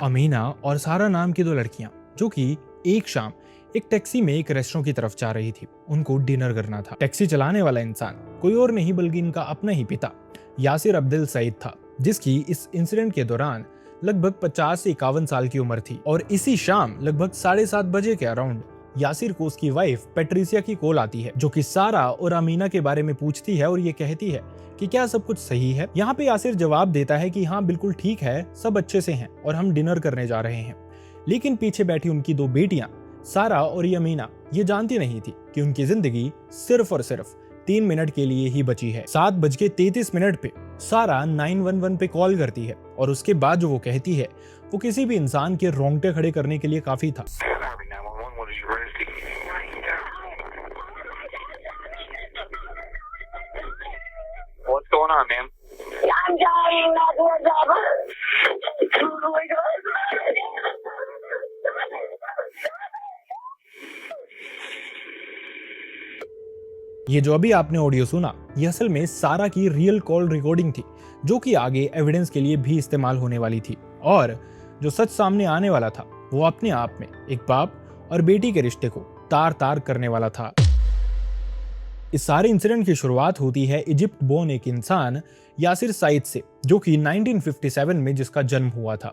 अमीना और सारा नाम की दो लड़कियां जो कि एक शाम एक टैक्सी में एक रेस्टोरेंट की तरफ जा रही थी। उनको डिनर करना था। टैक्सी चलाने वाला इंसान कोई और नहीं बल्कि इनका अपना ही पिता यासिर अब्दुल सईद था, जिसकी इस इंसिडेंट के दौरान लगभग 50 से 51 साल की उम्र थी। और इसी शाम लगभग 7:30 बजे के अराउंड यासिर को उसकी वाइफ पेट्रिसिया की कॉल आती है, जो कि सारा और अमीना के बारे में पूछती है और ये कहती है कि क्या सब कुछ सही है। यहाँ पे यासिर जवाब देता है कि हाँ बिल्कुल ठीक है, सब अच्छे से हैं और हम डिनर करने जा रहे हैं। लेकिन पीछे बैठी उनकी दो बेटियां सारा और अमीना ये जानती नहीं थी कि उनकी जिंदगी सिर्फ और सिर्फ 3 मिनट के लिए ही बची है। 7:33 पे सारा 911 पे कॉल करती है और उसके बाद जो वो कहती है वो किसी भी इंसान के रोंगटे खड़े करने के लिए काफी था। What's going on, ma'am? I'm dying, not more Java. Oh my God. ये जो अभी आपने ऑडियो सुना, ये असल में सारा की रियल कॉल रिकॉर्डिंग थी, जो कि आगे एविडेंस के लिए भी इस्तेमाल होने वाली थी। और जो सच सामने आने वाला था वो अपने आप में एक बाप और बेटी के रिश्ते को तार तार करने वाला था। इस सारे इंसिडेंट की शुरुआत होती है इजिप्ट बोर्न एक इंसान यासिर सईद से, जो कि 1957 में जिसका जन्म हुआ था।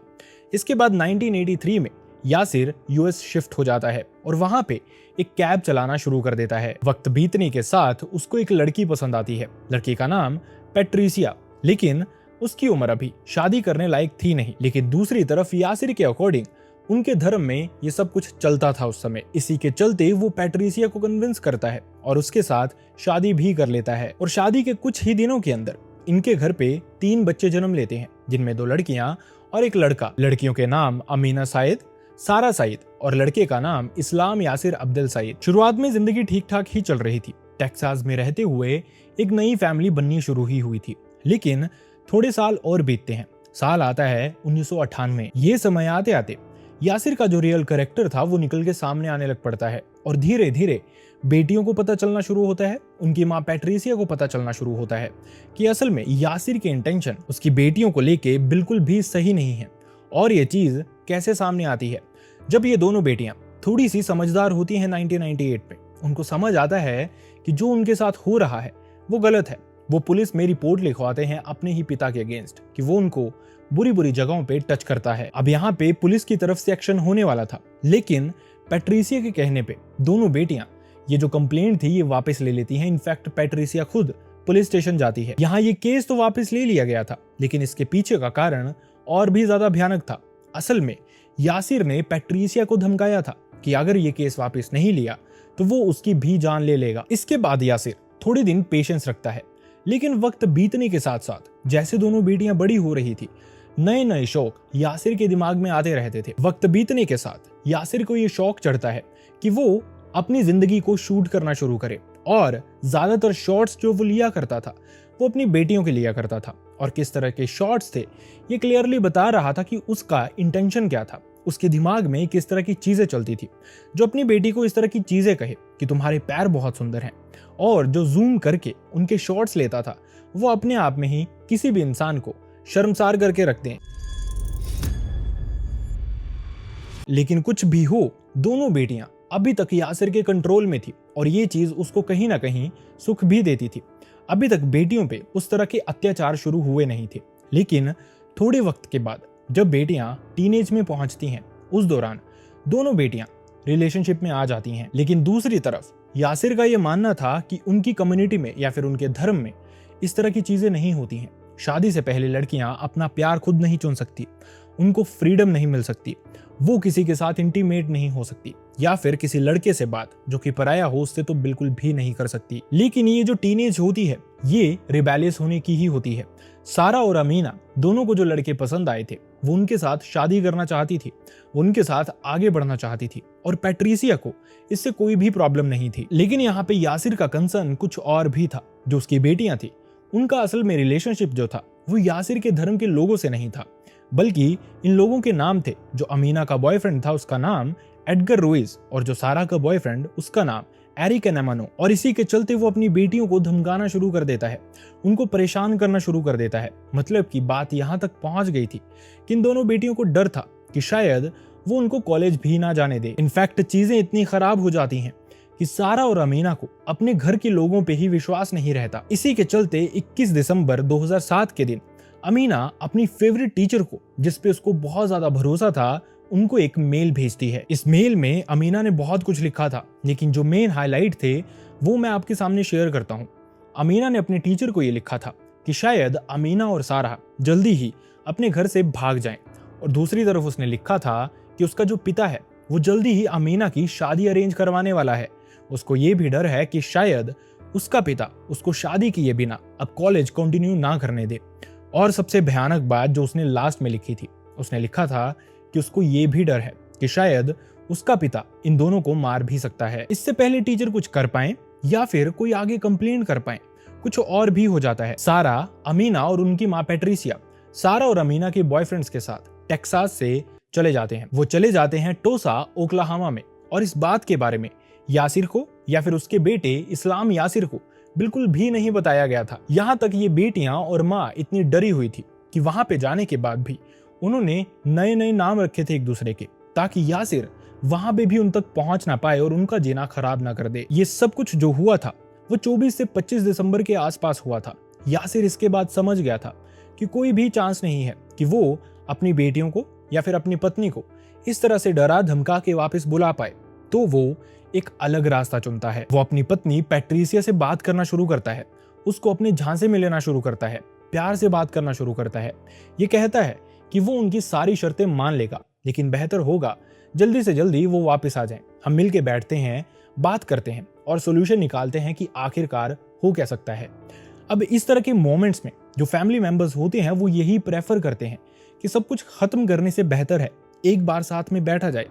इसके बाद 1983 में यासिर यूएस शिफ्ट हो जाता है और वहां पे एक कैब चलाना शुरू कर देता है। वक्त बीतने के साथ उसको एक लड़की पसंद आती है। लड़की का नाम पेट्रिसिया, लेकिन उसकी उम्र अभी शादी करने लायक थी नहीं। लेकिन दूसरी तरफ यासिर के अकॉर्डिंग उनके धर्म में ये सब कुछ चलता था उस समय। इसी के चलते वो पेट्रिसिया को कन्विंस करता है और उसके साथ शादी भी कर लेता है। और शादी के कुछ ही दिनों के अंदर इनके घर पे 3 बच्चे जन्म लेते हैं, जिनमें 2 लड़कियां और एक लड़का। लड़कियों के नाम अमीना सईद, सारा सईद और लड़के का नाम इस्लाम यासिर अब्दुल सईद। शुरुआत में जिंदगी ठीक ठाक ही चल रही थी। टेक्सास में रहते हुए एक नई फैमिली बननी शुरू ही हुई थी। लेकिन थोड़े साल और बीतते हैं। साल आता है 1998। ये समय आते आते यासिर का जो रियल कैरेक्टर था वो निकल के सामने आने लग पड़ता है और धीरे धीरे बेटियों को पता चलना शुरू होता है। उनकी माँ पेट्रिसिया को पता चलना शुरू होता है कि असल में यासिर के इंटेंशन उसकी बेटियों को लेके बिल्कुल भी सही नहीं है। और ये चीज कैसे सामने आती है, जब ये दोनों बेटियां थोड़ी सी समझदार होती हैं 1998 में। उनको समझ आता है कि जो उनके साथ हो रहा है वो गलत है। वो पुलिस में रिपोर्ट लिखवाते हैं अपने ही पिता के अगेंस्ट कि वो उनको बुरी बुरी जगहों पे टच करता है। अब यहाँ पे पुलिस की तरफ से एक्शन होने वाला था, लेकिन पेट्रिसिया के कहने पे दोनों बेटियां ये जो कंप्लेंट थी ये वापस ले लेती हैं। इनफैक्ट पेट्रिसिया खुद पुलिस स्टेशन जाती है। यहाँ ये केस तो वापस ले लिया गया था, लेकिन इसके पीछे का कारण और भी ज्यादा भयानक था। असल में यासिर ने पेट्रिसिया को धमकाया था कि अगर ये केस वापस नहीं लिया तो वो उसकी भी जान ले लेगा। इसके बाद यासिर थोड़े दिन पेशेंस रखता है, लेकिन वक्त बीतने के साथ साथ जैसे दोनों बेटियां बड़ी हो रही थी, नए नए शौक यासिर के दिमाग में आते रहते थे। वक्त बीतने के साथ यासिर को ये शौक चढ़ता है कि वो अपनी जिंदगी को शूट करना शुरू करे। और ज्यादातर शॉट्स जो वो लिया करता था वो अपनी बेटियों के लिया करता था। और किस तरह के शॉट्स थे ये क्लियरली बता रहा था कि उसका इंटेंशन क्या था, उसके दिमाग में किस तरह की चीजें चलती थी। जो अपनी बेटी को इस तरह की चीजें कहे कि तुम्हारे पैर बहुत सुंदर हैं, और जो जूम करके उनके शॉट्स लेता था, वो अपने आप में ही किसी भी इंसान को शर्मसार करके रखते हैं। लेकिन कुछ भी हो, दोनों बेटियां अभी तक यासिर के कंट्रोल में थी और ये चीज उसको कहीं ना कहीं सुख भी देती थी। अभी तक बेटियों पे उस तरह के अत्याचार शुरू हुए नहीं थे। लेकिन थोड़े वक्त के बाद जब बेटियां टीनेज में पहुंचती हैं, उस दौरान दोनों बेटियां रिलेशनशिप में आ जाती हैं। लेकिन दूसरी तरफ यासिर का यह मानना था कि उनकी कम्युनिटी में या फिर उनके धर्म में इस तरह की चीजें नहीं होती हैं। शादी से पहले लड़कियां अपना प्यार खुद नहीं चुन सकती, उनको फ्रीडम नहीं मिल सकती, वो किसी के साथ इंटीमेट नहीं हो सकती, या फिर किसी लड़के से बात जो कि पराया हो उससे तो बिल्कुल भी नहीं कर सकती। लेकिन ये जो टीनेज होती है ये रिबेलियस होने की ही होती है। सारा और अमीना दोनों को जो लड़के पसंद आए थे वो उनके साथ शादी करना चाहती थी, वो उनके साथ आगे बढ़ना चाहती थी, और पेट्रिसिया को इससे कोई भी प्रॉब्लम नहीं थी। लेकिन यहाँ पे यासिर का कंसर्न कुछ और भी था। जो उसकी बेटियां थी उनका असल में रिलेशनशिप जो था वो यासिर के धर्म के लोगों से नहीं था, बल्कि इन लोगों के नाम थे। जो अमीना का बॉयफ्रेंड था उसका नाम एडगर रुइज, और जो सारा का बॉयफ्रेंड उसका नाम एरिक एनामानो। और इसी के चलते वो अपनी बेटियों को धमकाना शुरू कर देता है, उनको परेशान करना शुरू कर देता है। मतलब कि बात यहाँ तक पहुंच गई थी कि इन दोनों बेटियों को डर था कि शायद वो उनको कॉलेज भी ना जाने दे। इनफैक्ट चीजें इतनी खराब हो जाती हैं कि सारा और अमीना को अपने घर के लोगों पे ही विश्वास नहीं रहता। इसी के चलते 21 दिसंबर 2007 के दिन अमीना अपनी फेवरेट टीचर को, जिस पे उसको बहुत ज्यादा भरोसा था, उनको एक मेल भेजती है। इस मेल में अमीना ने बहुत कुछ लिखा था, लेकिन जो मेन हाईलाइट थे वो मैं आपके सामने शेयर करता हूँ। अमीना ने अपने टीचर को ये लिखा था कि शायद अमीना और सारा जल्दी ही अपने घर से भाग जाएं, और दूसरी तरफ उसने लिखा था कि उसका जो पिता है वो जल्दी ही अमीना की शादी अरेंज करवाने वाला है। उसको ये भी डर है कि शायद उसका पिता उसको शादी किए बिना अब कॉलेज कंटिन्यू ना करने दे। और सबसे भयानक बात जो उसने लास्ट में लिखी थी, उसने लिखा था कि उसको ये भी डर है कि शायद उसका पिता इन दोनों को मार भी सकता है। इससे पहले टीचर कुछ कर पाए या फिर कोई आगे कंप्लेन कर पाए, कुछ और भी हो जाता है। सारा, अमीना और उनकी माँ पैट्रिसिया सारा और अमीना के बॉयफ्रेंड्स के साथ टेक्सास से चले जाते हैं। वो चले जाते हैं टोसा, ओक्लाहोमा में। और इस बात के बारे में यासिर को या फिर उसके बेटे इस्लाम यासिर को बिल्कुल भी नहीं बताया गया था। यहाँ तक ये बेटियां और माँ इतनी डरी हुई थी कि वहां पे जाने के बाद भी उन्होंने नए नए नाम रखे थे एक दूसरे के, ताकि यासिर वहां पे भी उन तक पहुंच ना पाए और उनका जीना खराब ना कर दे। ये सब कुछ जो हुआ था वो 24 से 25 दिसंबर के आसपास हुआ था। यासिर इसके बाद समझ गया था कि कोई भी चांस नहीं है कि वो अपनी बेटियों को या फिर अपनी पत्नी को इस तरह से डरा धमका के वापस बुला पाए, तो वो एक अलग रास्ता चुनता है। वो अपनी पत्नी पैट्रिसिया से बात करना शुरू करता है, उसको अपने झांसे में लेना शुरू करता है, प्यार से बात करना शुरू करता है। ये कहता है कि वो उनकी सारी शर्तें मान लेगा, लेकिन बेहतर होगा जल्दी से जल्दी वो वापस आ जाएं। हम मिलके बैठते हैं, बात करते हैं और सोल्यूशन निकालते हैं कि आखिरकार हो क्या सकता है। अब इस तरह के मोमेंट्स में जो फैमिली मेंबर्स होते हैं वो यही प्रेफर करते हैं कि सब कुछ खत्म करने से बेहतर है एक बार साथ में बैठा जाए,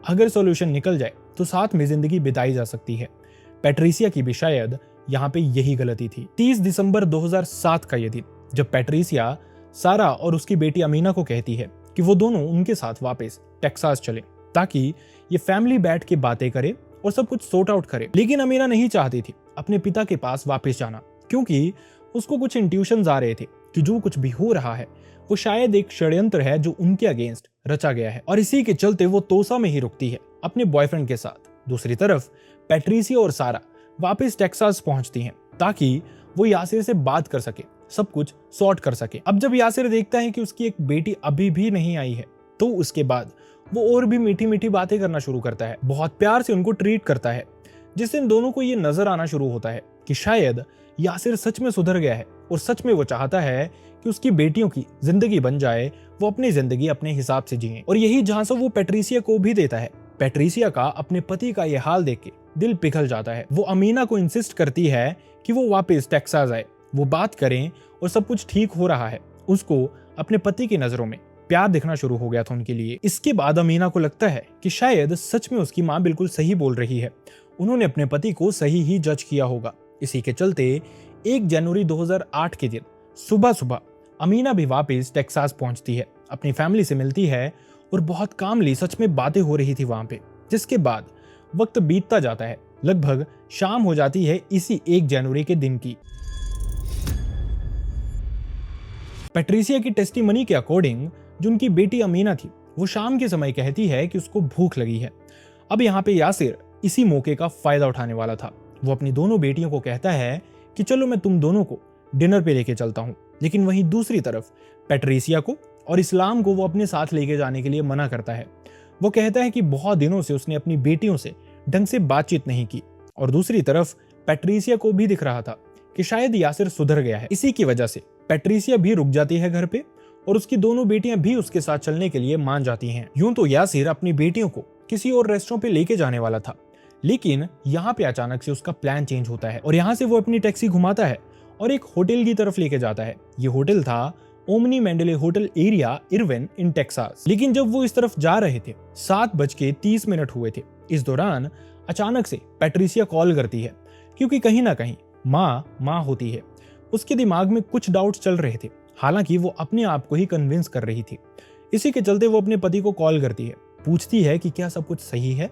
अगर सॉल्यूशन निकल जाए तो साथ में जिंदगी बिताई जा सकती है। पैट्रिसिया की भी शायद यहाँ पे यही गलती थी। 30 दिसंबर 2007 का ये दिन, जब पैट्रिसिया सारा और उसकी बेटी अमीना को कहती है कि वो दोनों उनके साथ वापस टेक्सास चले, ताकि ये फैमिली बैठ के बातें करे और सब कुछ सॉर्ट आउट करे। लेकिन अमीना नहीं चाहती थी अपने पिता के पास वापस जाना, क्योंकि उसको कुछ इंट्यूशंस आ रहे थे कि जो कुछ भी हो रहा है वो शायद एक षड्यंत्र है जो उनके अगेंस्ट रचा गया है। और इसी के चलते वो तोसा में ही रुकती है अपने बॉयफ्रेंड के साथ। दूसरी तरफ पैट्रिसिया और सारा वापस टेक्सास पहुंचती हैं ताकि वो यासिर से बात कर सके, सब कुछ सॉर्ट कर सके। अब जब यासिर देखता है कि उसकी एक बेटी अभी भी नहीं आई है, तो उसके बाद वो और भी मीठी मीठी बातें करना शुरू करता है, बहुत प्यार से उनको ट्रीट करता है, जिससे इन दोनों को ये नजर आना शुरू होता है कि शायद यासिर सच में सुधर गया है और सच में वो चाहता है कि उसकी बेटियों की जिंदगी बन जाए, वो अपनी जिंदगी अपने हिसाब से जिए। और यही झांसा वो पैट्रिसिया को भी देता है। पैट्रिसिया का अपने पति का ये हाल देख के दिल पिघल जाता है। वो अमीना को इंसिस्ट करती है कि वो वापस टेक्सास आए, वो बात करें और सब कुछ ठीक हो रहा है। उसको अपने पति की नजरों में प्यार दिखना शुरू हो गया था उनके लिए। इसके बाद अमीना को लगता है कि शायद सच में उसकी माँ बिल्कुल सही बोल रही है, उन्होंने अपने पति को सही ही जज किया होगा। इसी के चलते 1 जनवरी 2008 के दिन सुबह सुबह अमीना भी वापस टेक्सास पहुंचती है, अपनी फैमिली से मिलती है और बहुत कामली सच में बातें हो रही थी वहां पे। जिसके बाद वक्त बीतता जाता है, लगभग शाम हो जाती है इसी 1 जनवरी के दिन की। पैट्रिसिया की टेस्टिमनी के अकॉर्डिंग जो उनकी बेटी अमीना थी, वो शाम के समय कहती है कि उसको भूख लगी है। अब यहाँ पे यासिर इसी मौके का फायदा उठाने वाला था। वो अपनी दोनों बेटियों को कहता है कि चलो मैं तुम दोनों को डिनर पे लेके चलता हूँ, लेकिन वहीं दूसरी तरफ पैट्रिसिया को और इस्लाम को वो अपने साथ लेके जाने के लिए मना करता है। वो कहता है कि बहुत दिनों से उसने अपनी बेटियों से ढंग से बातचीत नहीं की, और दूसरी तरफ पैट्रिसिया को भी दिख रहा था कि शायद यासिर सुधर गया है। इसी की वजह से पैट्रिसिया भी रुक जाती है घर पे और उसकी दोनों बेटियां भी उसके साथ चलने के लिए मान जाती हैं। यूं तो यासिर अपनी बेटियों को किसी और रेस्टोरेंट पे लेके जाने वाला था, लेकिन यहाँ पे अचानक से उसका प्लान चेंज होता है और यहाँ से वो अपनी टैक्सी घुमाता है और एक होटल की तरफ लेके जाता है। ये होटल था Omni Mandalay hotel area, Irving in Texas. लेकिन जब वो इस तरफ जा रहे थे 7:30 हुए थे। इस दौरान अचानक से पैट्रिसिया कॉल करती है, क्योंकि कहीं ना कहीं माँ होती है। उसके दिमाग में कुछ डाउट्स चल रहे थे, हालांकि वो अपने आप को ही कन्विंस कर रही थी। इसी के चलते वो अपने पति को कॉल करती है, पूछती है कि क्या सब कुछ सही है,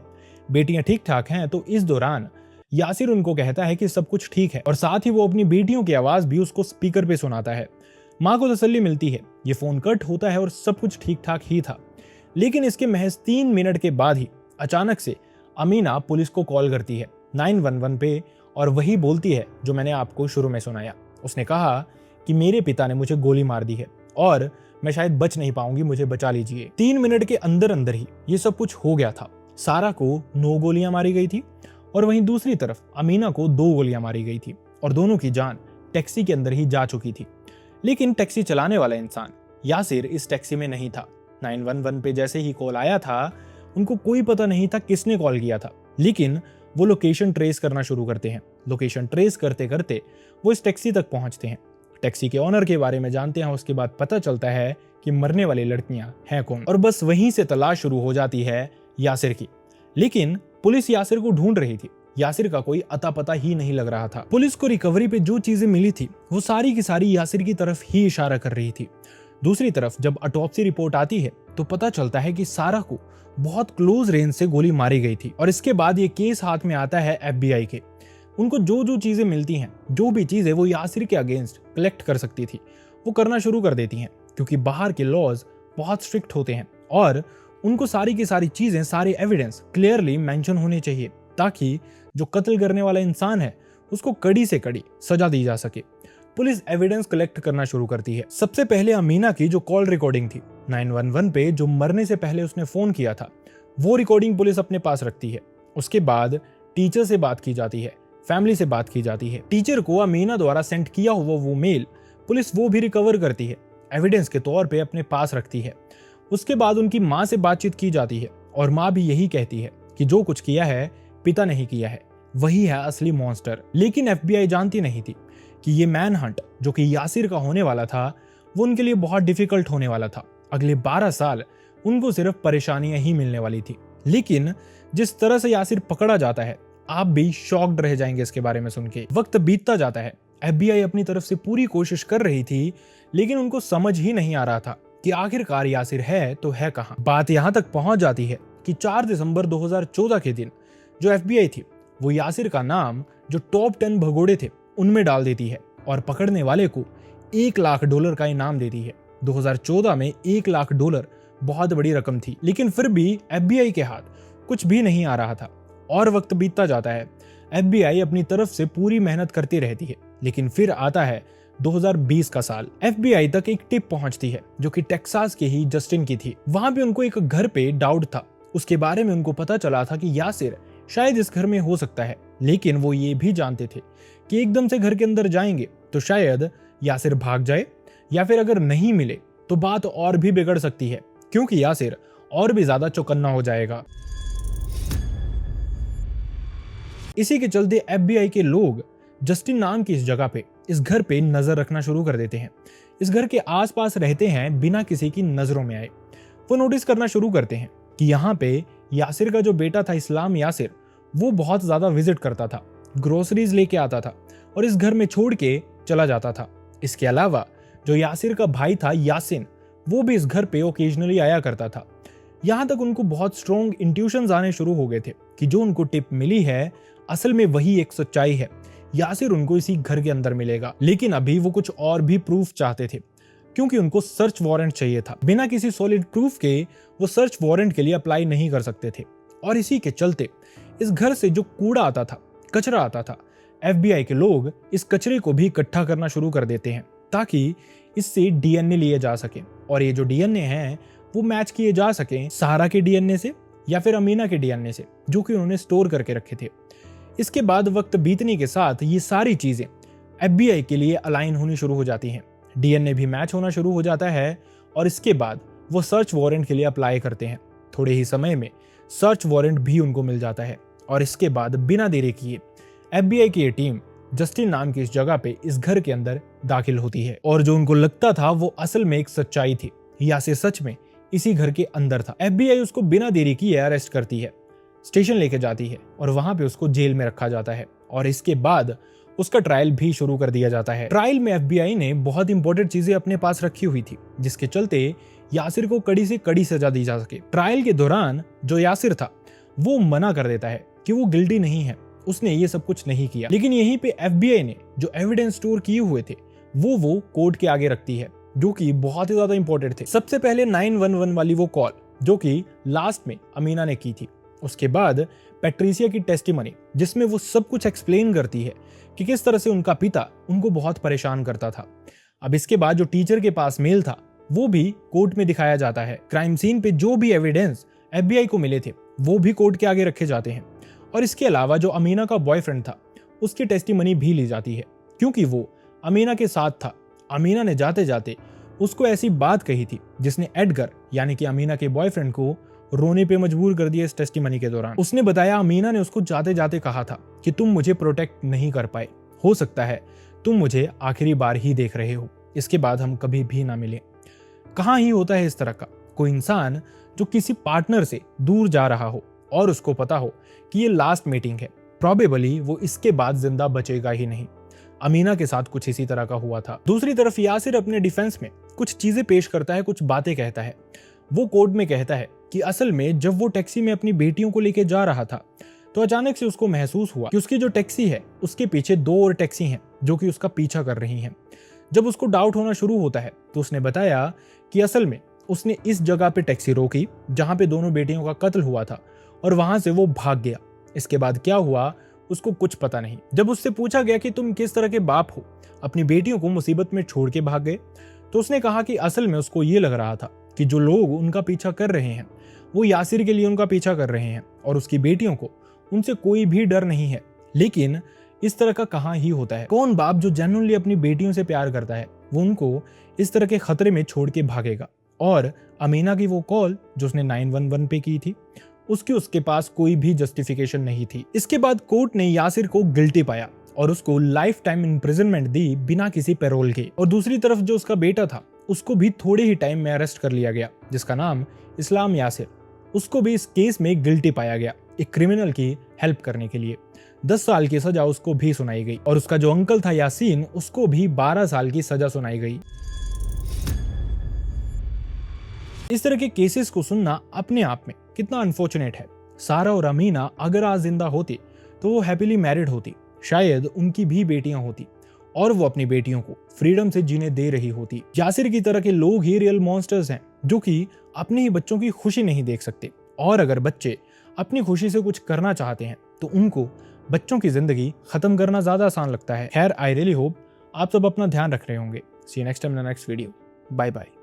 बेटियां ठीक ठाक हैं। तो इस दौरान यासिर उनको कहता है कि सब कुछ ठीक है और साथ ही वो अपनी बेटियों की आवाज भी उसको स्पीकर पे सुनाता है। माँ को तसल्ली मिलती है, ये फोन कट होता है और सब कुछ ठीक ठाक ही था। लेकिन इसके महज 3 मिनट के बाद ही अचानक से अमीना पुलिस को कॉल करती है 911 पे और वही बोलती है जो मैंने आपको शुरू में सुनाया। उसने कहा कि मेरे पिता ने मुझे गोली मार दी है और मैं शायद बच नहीं पाऊंगी, मुझे बचा लीजिए। 3 मिनट के अंदर अंदर ही ये सब कुछ हो गया था। सारा को 9 गोलियां मारी गई थी और वहीं दूसरी तरफ अमीना को 2 गोलियां मारी गई थी और दोनों की जान टैक्सी के अंदर ही जा चुकी थी। लेकिन टैक्सी चलाने वाला इंसान यासिर इस टैक्सी में नहीं था। 911 पे जैसे ही कॉल आया था उनको कोई पता नहीं था किसने कॉल किया था, लेकिन वो लोकेशन ट्रेस करना शुरू करते हैं। लोकेशन ट्रेस करते करते वो इस टैक्सी तक पहुंचते हैं, टैक्सी के ऑनर के बारे में जानते हैं। उसके बाद पता चलता है कि मरने वाली लड़कियां हैं कौन, और बस वहीं से तलाश शुरू हो जाती है यासिर की। लेकिन पुलिस यासिर को ढूंढ रही थी, यासिर का कोई अता पता ही नहीं लग रहा था। पुलिस को रिकवरी पे जो चीजें मिली थी वो सारी की सारी यासिर की तरफ ही इशारा कर रही थी। दूसरी तरफ जब ऑटोप्सी रिपोर्ट आती है तो पता चलता है कि सारा को बहुत क्लोज रेंज से गोली मारी गई थी। और इसके बाद ये केस हाथ में आता है FBI के। उनको जो जो चीजें मिलती हैं, जो भी चीजें वो यासिर के अगेंस्ट कलेक्ट कर सकती थी, वो करना शुरू कर देती हैं, क्योंकि बाहर के लॉज बहुत स्ट्रिक्ट होते हैं और उनको सारी की सारी चीजें, सारे एविडेंस क्लियरली मेंशन होने चाहिए, ताकि जो कत्ल करने वाला इंसान है उसको कड़ी से कड़ी सजा दी जा सके। पुलिस एविडेंस कलेक्ट करना शुरू करती है। सबसे पहले अमीना की जो कॉल रिकॉर्डिंग थी 911 पे, जो मरने से पहले उसने फोन किया था, वो रिकॉर्डिंग पुलिस अपने पास रखती है। उसके बाद टीचर से बात की जाती है, फैमिली से बात की जाती है। टीचर को अमीना द्वारा सेंड किया हुआ वो मेल पुलिस वो भी रिकवर करती है, एविडेंस के तौर पे अपने पास रखती है। उसके बाद उनकी माँ से बातचीत की जाती है और माँ भी यही कहती है कि जो कुछ किया है पिता नहीं किया है, वही है असली मॉन्स्टर। लेकिन FBI जानती नहीं थी कि ये मैन हंट जो कि यासिर का होने वाला था वो उनके लिए बहुत डिफिकल्ट होने वाला था। अगले 12 साल उनको सिर्फ परेशानियां ही मिलने वाली थी। लेकिन जिस तरह से यासिर पकड़ा जाता है, आप भी शॉक्ड रह जाएंगे इसके बारे में सुन के। वक्त बीतता जाता है, FBI अपनी तरफ से पूरी कोशिश कर रही थी, लेकिन उनको समझ ही नहीं आ रहा था कि आखिरकार यासिर है तो है कहां। बात यहां तक पहुंच जाती है कि 4 दिसंबर 2014 के दिन जो FBI थी वो यासिर का नाम जो टॉप 10 भगोड़े थे उनमें डाल देती है और पकड़ने वाले को $1 लाख का इनाम देती है। 2014 में $1 लाख बहुत बड़ी रकम थी, लेकिन फिर भी FBI के हाथ कुछ भी नहीं आ रहा था और वक्त बीतता जाता है। FBI अपनी तरफ से पूरी मेहनत करती रहती है, लेकिन फिर आता है 2020 का साल। FBI तक एक टिप पहुंचती है जो कि टेक्सास के ही जस्टिन की थी। वहां पे उनको एक घर पे डाउट था, उसके बारे में उनको पता चला था कि यासिर शायद इस घर में हो सकता है, लेकिन वो ये भी जानते थे कि एकदम से घर के अंदर जाएंगे तो शायद यासिर भाग जाए, या फिर अगर नहीं मिले तो बात और भी बिगड़ सकती है, क्योंकि यासिर और भी ज्यादा चौकन्ना हो जाएगा। इसी के चलते FBI के लोग जस्टिन नाम की इस जगह पे, इस घर पे नजर रखना शुरू कर देते हैं। इस घर के आसपास रहते हैं बिना किसी की नजरों में आए। वो नोटिस करना शुरू करते हैं कि यहाँ पे यासिर का जो बेटा था इस्लाम यासिर, वो बहुत ज्यादा विजिट करता था, ग्रोसरीज लेके आता था और इस घर में छोड़ के चला जाता था। इसके अलावा जो यासिर का भाई था यासिन, वो भी इस घर पे ओकेजनली आया करता था। यहाँ तक उनको बहुत स्ट्रॉन्ग इंट्यूशंस आने शुरू हो गए थे कि जो उनको टिप मिली है असल में वही एक सच्चाई है, यासिर उनको इसी घर के अंदर मिलेगा। लेकिन अभी वो कुछ और भी प्रूफ चाहते थे, क्योंकि उनको सर्च वारंट चाहिए था। बिना किसी सॉलिड प्रूफ के वो सर्च वारंट के लिए अप्लाई नहीं कर सकते थे। और इसी के चलते इस घर से जो कूड़ा आता था, कचरा आता था, FBI के लोग इस कचरे को भी इकट्ठा करना शुरू कर देते हैं ताकि इससे DNA लिए जा सके, और ये जो DNA है वो मैच किए जा सके सारा के DNA से या फिर अमीना के DNA से, जो कि उन्होंने स्टोर करके रखे थे। इसके बाद वक्त बीतने के साथ ये सारी चीजें FBI के लिए अलाइन होनी शुरू हो जाती हैं, DNA भी मैच होना शुरू हो जाता है और इसके बाद वो सर्च वारंट के लिए अप्लाई करते हैं। थोड़े ही समय में सर्च वारंट भी उनको मिल जाता है और इसके बाद बिना देरी किए FBI की ये टीम जस्टिन नाम की इस जगह पे इस घर के अंदर दाखिल होती है। और जो उनको लगता था वो असल में एक सच्चाई थी, यासिर सच में इसी घर के अंदर था। FBI उसको बिना देरी किए अरेस्ट करती है, स्टेशन लेके जाती है और वहां पे उसको जेल में रखा जाता है और इसके बाद उसका ट्रायल भी शुरू कर दिया जाता है। ट्रायल में FBI ने बहुत इंपॉर्टेंट चीजें अपने पास रखी हुई थी, जिसके चलते यासिर को कड़ी से कड़ी सजा दी जा सके। ट्रायल के दौरान जो यासिर था वो मना कर देता है कि वो गिल्टी नहीं है, उसने ये सब कुछ नहीं किया। लेकिन यहीं पे FBI ने जो एविडेंस स्टोर किए हुए थे वो कोर्ट के आगे रखती है, जो कि बहुत ही ज्यादा इंपॉर्टेंट थे। सबसे पहले 911 वाली वो कॉल जो कि लास्ट में अमीना ने की थी। उसके बाद पैट्रिसिया की टेस्टिमनी, जिसमें वो सब कुछ एक्सप्लेन करती है कि किस तरह से उनका पिता उनको बहुत परेशान करता था। अब इसके बाद जो टीचर के पास मेल था वो भी कोर्ट में दिखाया जाता है। क्राइम सीन पे जो भी एविडेंस FBI को मिले थे वो भी कोर्ट के आगे रखे जाते हैं। और इसके अलावा जो अमीना का बॉयफ्रेंड था उसकी टेस्टिमनी भी ली जाती है, क्योंकि वो अमीना के साथ था। अमीना ने जाते जाते उसको ऐसी बात कही थी जिसने एडगर यानी कि अमीना के बॉयफ्रेंड को रोने पे मजबूर कर दिया। इस टेस्टिमनी के दौरान उसने बताया अमीना ने उसको जाते जाते कहा था कि तुम मुझे प्रोटेक्ट नहीं कर पाए, हो सकता है तुम मुझे आखिरी बार ही देख रहे हो, इसके बाद हम कभी भी ना मिले। कहाँ ही होता है इस तरह का कोई इंसान जो किसी पार्टनर से दूर जा रहा हो और उसको पता हो कि ये लास्ट मीटिंग है, प्रोबेबली वो इसके बाद जिंदा बचेगा ही नहीं। अमीना के साथ कुछ इसी तरह का हुआ था। दूसरी तरफ यासिर अपने डिफेंस में कुछ चीजें पेश करता है, कुछ बातें कहता है। वो कोर्ट में कहता है कि असल में जब वो टैक्सी में अपनी बेटियों को लेकर जा रहा था तो अचानक से उसको महसूस हुआ कि उसकी जो टैक्सी है उसके पीछे 2 और टैक्सी हैं जो कि उसका पीछा कर रही हैं। जब उसको डाउट होना शुरू होता है तो उसने बताया कि असल में उसने इस जगह पे टैक्सी रोकी जहां पे दोनों बेटियों का कत्ल हुआ था और वहां से वो भाग गया। इसके बाद क्या हुआ उसको कुछ पता नहीं। जब उससे पूछा गया कि तुम किस तरह के बाप हो, अपनी बेटियों को मुसीबत में छोड़ के भाग गए, तो उसने कहा कि असल में उसको ये लग रहा था कि जो लोग उनका पीछा कर रहे हैं वो यासिर के लिए उनका पीछा कर रहे हैं और उसकी बेटियों को उनसे कोई भी डर नहीं है। लेकिन इस तरह का कहाँ ही होता है। कौन बाप जो जेन्युइनली अपनी बेटियों से प्यार करता है वो उनको इस तरह के खतरे में छोड़ के भागेगा। और अमीना की वो कॉल जो उसने 911 पे की थी उसके पास कोई भी जस्टिफिकेशन नहीं थी। इसके बाद कोर्ट ने यासिर को गिल्टी पाया और उसको लाइफ टाइम इम्प्रिजनमेंट दी बिना किसी पैरोल के। और दूसरी तरफ जो उसका बेटा था उसको भी थोड़े ही टाइम में अरेस्ट कर लिया गया, जिसका नाम इस्लाम यासिर। उसको भी इस केस में गिल्टी पाया गया एक क्रिमिनल की हेल्प करने के लिए। 10 साल की सजा उसको भी सुनाई गई और उसका जो अंकल था यासीन उसको भी 12 साल की सजा सुनाई गई। इस तरह के केसेस को सुनना अपने आप में कितना अनफॉर्चुनेट है। सारा और अमीना अगर आज जिंदा होती तो वो हैप्पीली मैरिड होती, शायद उनकी भी बेटियां होती और वो अपनी बेटियों को फ्रीडम से जीने दे रही होती। यासिर की तरह के लोग ही रियल मॉन्स्टर्स हैं जो कि अपने ही बच्चों की खुशी नहीं देख सकते। और अगर बच्चे अपनी खुशी से कुछ करना चाहते हैं तो उनको बच्चों की जिंदगी खत्म करना ज्यादा आसान लगता है। खैर, आई रियली होप आप सब अपना ध्यान रख रहे होंगे। See you next time in the next video. Bye bye.